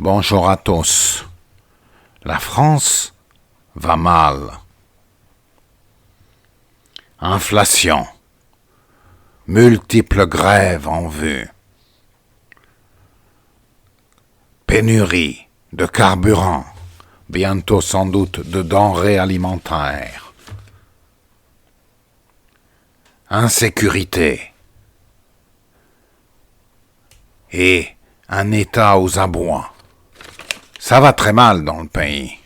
Bonjour à tous. La France va mal. Inflation. Multiples grèves en vue. Pénurie de carburant. Bientôt sans doute de denrées alimentaires. Insécurité. Et un État aux abois. Ça va très mal dans le pays.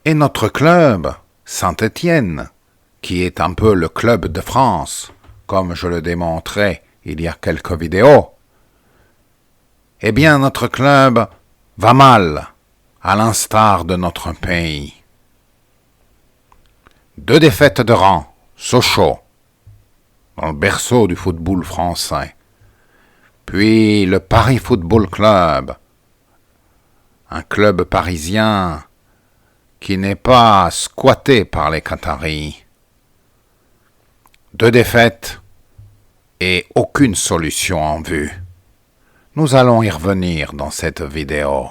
Et notre club, Saint-Étienne, qui est un peu le club de France, comme je le démontrais il y a quelques vidéos, eh bien notre club va mal, à l'instar de notre pays. 2 défaites de rang, Sochaux, dans le berceau du football français. Puis le Paris Football Club, un club parisien qui n'est pas squatté par les Qataris. 2 défaites et aucune solution en vue. Nous allons y revenir dans cette vidéo.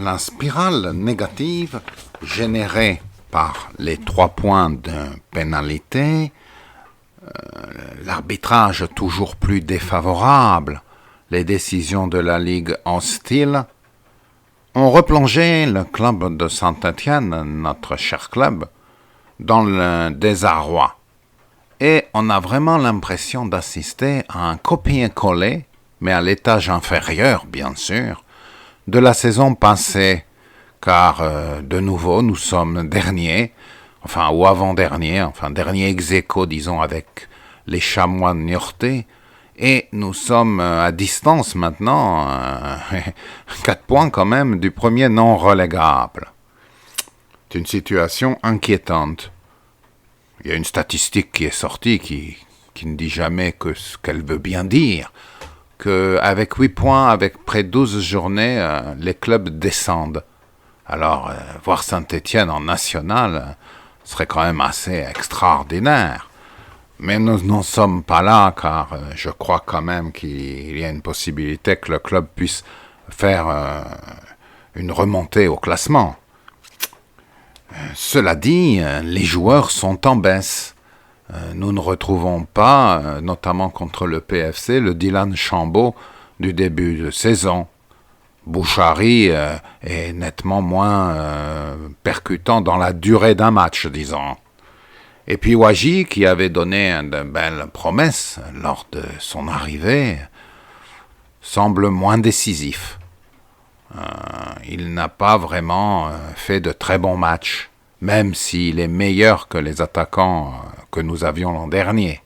La spirale négative générée par les 3 points de pénalité, l'arbitrage toujours plus défavorable, les décisions de la Ligue hostiles, ont replongé le club de Saint-Étienne, notre cher club, dans le désarroi. Et on a vraiment l'impression d'assister à un copier-coller, mais à l'étage inférieur, bien sûr, de la saison passée, car de nouveau nous sommes derniers, ou avant-dernier, dernier ex-aequo, disons, avec les Chamois de Niortais, et nous sommes à distance maintenant, 4 points quand même, du premier non relégable. C'est une situation inquiétante. Il y a une statistique qui est sortie qui ne dit jamais que ce qu'elle veut bien dire, qu'avec 8 points, avec près de 12 journées, les clubs descendent. Alors, voir Saint-Étienne en national serait quand même assez extraordinaire. Mais nous n'en sommes pas là, car je crois quand même qu'il y a une possibilité que le club puisse faire une remontée au classement. Cela dit, les joueurs sont en baisse. Nous ne retrouvons pas, notamment contre le PFC, le Dylan Chambaud du début de saison. Bouchary est nettement moins percutant dans la durée d'un match, disons. Et puis Ouaji, qui avait donné de belles promesses lors de son arrivée, semble moins décisif. Il n'a pas vraiment fait de très bons matchs, même s'il est meilleur que les attaquants que nous avions l'an dernier.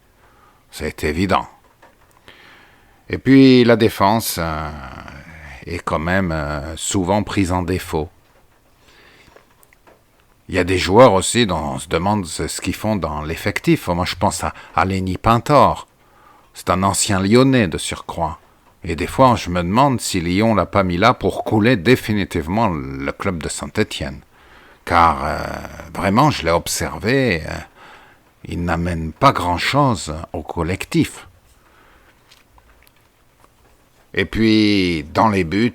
C'est évident. Et puis la défense est quand même souvent prise en défaut. Il y a des joueurs aussi dont on se demande ce qu'ils font dans l'effectif. Moi je pense à Lenny Pintor. C'est un ancien Lyonnais de surcroît. Et des fois je me demande si Lyon l'a pas mis là pour couler définitivement le club de Saint-Étienne. Car vraiment je l'ai observé, il n'amène pas grand-chose au collectif. Et puis, dans les buts,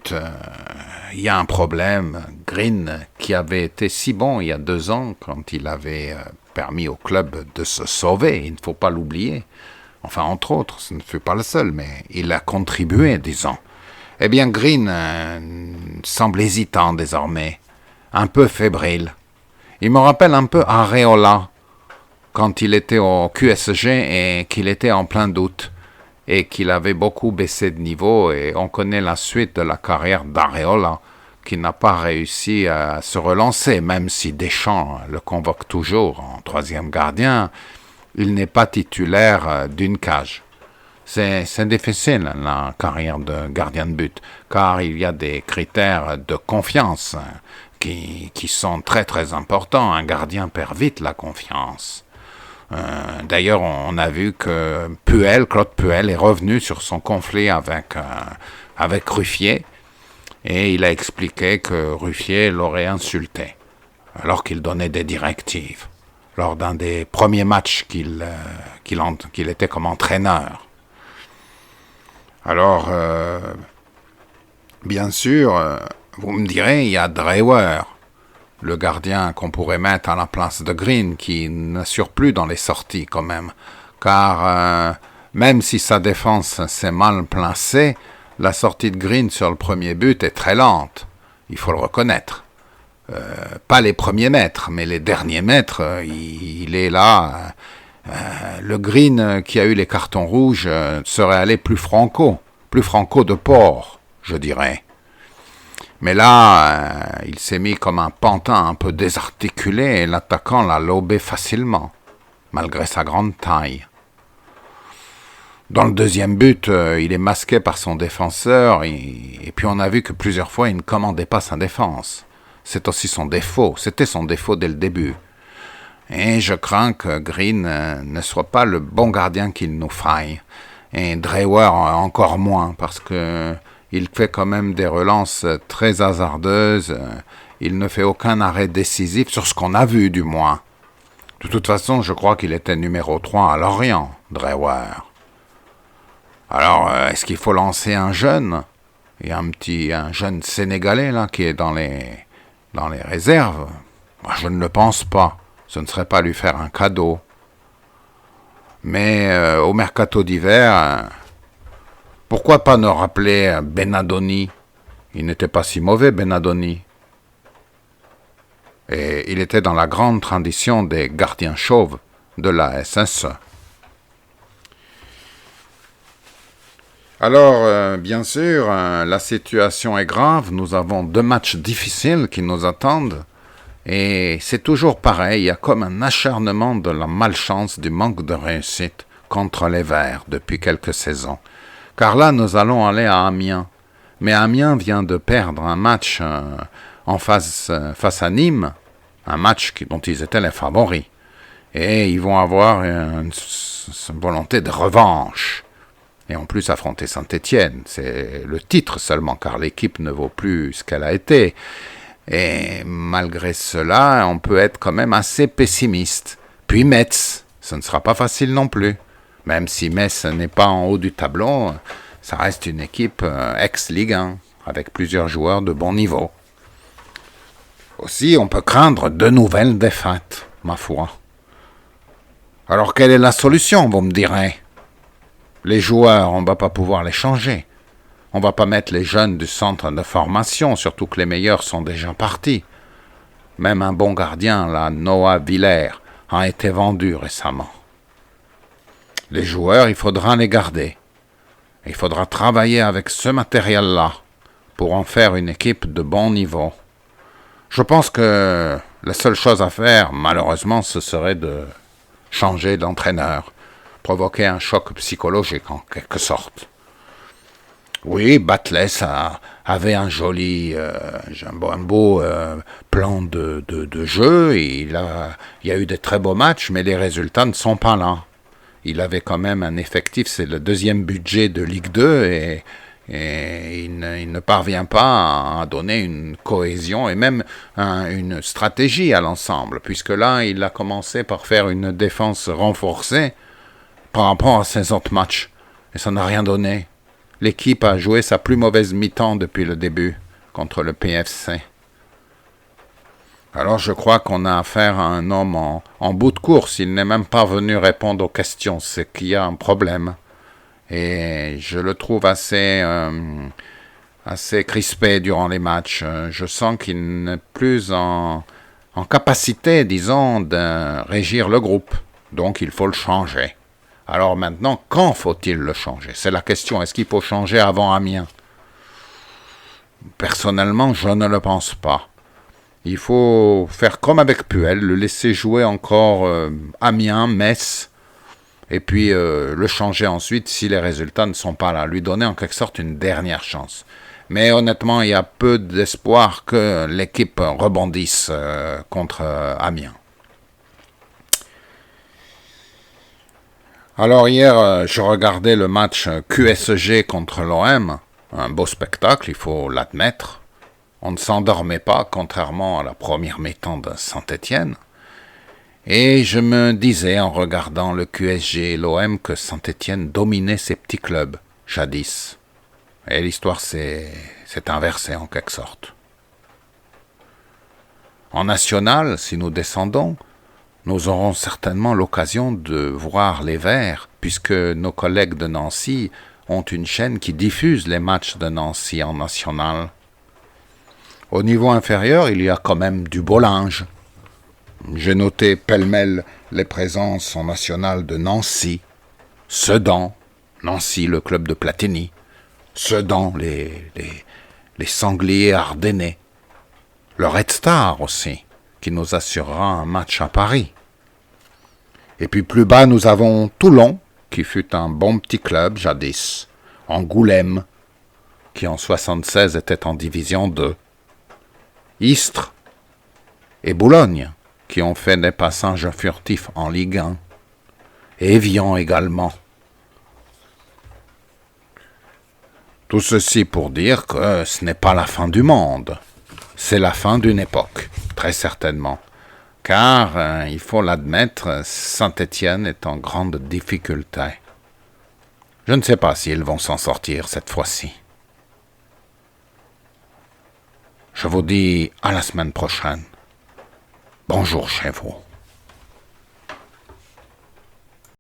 il y a un problème. Green, qui avait été si bon il y a 2 ans, quand il avait permis au club de se sauver, il ne faut pas l'oublier. Entre autres, ce ne fut pas le seul, mais il a contribué, disons. Eh bien, Green semble hésitant désormais, un peu fébrile. Il me rappelle un peu Areola, quand il était au QSG et qu'il était en plein doute. Et qu'il avait beaucoup baissé de niveau, et on connaît la suite de la carrière d'Areola, qui n'a pas réussi à se relancer, même si Deschamps le convoque toujours en 3e gardien. il n'est pas titulaire d'une cage. C'est difficile la carrière de gardien de but, car il y a des critères de confiance qui sont très très importants. Un gardien perd vite la confiance. D'ailleurs, on a vu que Claude Puel, est revenu sur son conflit avec Ruffier, et il a expliqué que Ruffier l'aurait insulté, alors qu'il donnait des directives, lors d'un des premiers matchs qu'il était comme entraîneur. Alors, bien sûr, vous me direz, il y a Drewer, le gardien qu'on pourrait mettre à la place de Green, qui n'assure plus dans les sorties quand même, car même si sa défense s'est mal placée, la sortie de Green sur le premier but est très lente, il faut le reconnaître. Pas les premiers mètres, mais les derniers mètres, il est là. Le Green qui a eu les cartons rouges serait allé plus franco de port, je dirais. Mais là, il s'est mis comme un pantin un peu désarticulé et l'attaquant l'a lobé facilement, malgré sa grande taille. Dans le deuxième but, il est masqué par son défenseur et puis on a vu que plusieurs fois, il ne commandait pas sa défense. C'est aussi son défaut, c'était son défaut dès le début. Et je crains que Green ne soit pas le bon gardien qu'il nous faille. Et Drewer encore moins, parce que il fait quand même des relances très hasardeuses. Il ne fait aucun arrêt décisif sur ce qu'on a vu, du moins. De toute façon, je crois qu'il était numéro 3 à Lorient, Drewer. Alors, est-ce qu'il faut lancer un jeune? Il y a un jeune Sénégalais là qui est dans les réserves. Moi, je ne le pense pas. Ce ne serait pas lui faire un cadeau. Mais au mercato d'hiver, pourquoi pas ne rappeler Benadoni? Il n'était pas si mauvais, Benadoni. Et il était dans la grande tradition des gardiens chauves de la SSE. Alors, bien sûr, la situation est grave. Nous avons 2 matchs difficiles qui nous attendent. Et c'est toujours pareil, il y a comme un acharnement de la malchance, du manque de réussite contre les Verts depuis quelques saisons. Car là, nous allons aller à Amiens. Mais Amiens vient de perdre un match face à Nîmes, un match dont ils étaient les favoris. Et ils vont avoir une volonté de revanche. Et en plus affronter Saint-Étienne, c'est le titre seulement, car l'équipe ne vaut plus ce qu'elle a été. Et malgré cela, on peut être quand même assez pessimiste. Puis Metz, ce ne sera pas facile non plus. Même si Metz n'est pas en haut du tableau, ça reste une équipe ex-Ligue 1, avec plusieurs joueurs de bon niveau. Aussi, on peut craindre de nouvelles défaites, ma foi. Alors, quelle est la solution, vous me direz? Les joueurs, on ne va pas pouvoir les changer. On ne va pas mettre les jeunes du centre de formation, surtout que les meilleurs sont déjà partis. Même un bon gardien, là, Noah Villers, a été vendu récemment. Les joueurs, il faudra les garder. Il faudra travailler avec ce matériel-là pour en faire une équipe de bon niveau. Je pense que la seule chose à faire, malheureusement, ce serait de changer d'entraîneur, provoquer un choc psychologique en quelque sorte. Oui, Batles avait un beau plan de jeu. Il y a eu de très beaux matchs, mais les résultats ne sont pas là. Il avait quand même un effectif, c'est le 2e budget de Ligue 2, et il ne parvient pas à donner une cohésion et même une stratégie à l'ensemble, puisque là, il a commencé par faire une défense renforcée par rapport à ses autres matchs, et ça n'a rien donné. L'équipe a joué sa plus mauvaise mi-temps depuis le début contre le PFC. Alors je crois qu'on a affaire à un homme en bout de course. Il n'est même pas venu répondre aux questions. C'est qu'il y a un problème. Et je le trouve assez crispé durant les matchs. Je sens qu'il n'est plus en capacité, disons, de régir le groupe. Donc il faut le changer. Alors maintenant, quand faut-il le changer? C'est la question. Est-ce qu'il faut changer avant Amiens? Personnellement, je ne le pense pas. Il faut faire comme avec Puel, le laisser jouer encore Amiens, Metz, et puis le changer ensuite si les résultats ne sont pas là, lui donner en quelque sorte une dernière chance. Mais honnêtement, il y a peu d'espoir que l'équipe rebondisse contre Amiens. Alors hier, je regardais le match QSG contre l'OM, un beau spectacle, il faut l'admettre. On ne s'endormait pas, contrairement à la première mi-temps de Saint-Étienne. Et je me disais en regardant le QSG et l'OM que Saint-Étienne dominait ces petits clubs, jadis. Et l'histoire s'est inversée en quelque sorte. En national, si nous descendons, nous aurons certainement l'occasion de voir les Verts, puisque nos collègues de Nancy ont une chaîne qui diffuse les matchs de Nancy en national. Au niveau inférieur, il y a quand même du beau linge. J'ai noté pêle-mêle les présences en national de Nancy, Sedan, Nancy, le club de Platini, Sedan, les sangliers ardennais, le Red Star aussi, qui nous assurera un match à Paris. Et puis plus bas, nous avons Toulon, qui fut un bon petit club jadis, Angoulême, qui en 76 était en division 2, Istres et Boulogne, qui ont fait des passages furtifs en Ligue 1, et Évian également. Tout ceci pour dire que ce n'est pas la fin du monde, c'est la fin d'une époque, très certainement. Car, il faut l'admettre, Saint-Étienne est en grande difficulté. Je ne sais pas s'ils vont s'en sortir cette fois-ci. Je vous dis à la semaine prochaine. Bonjour chez vous.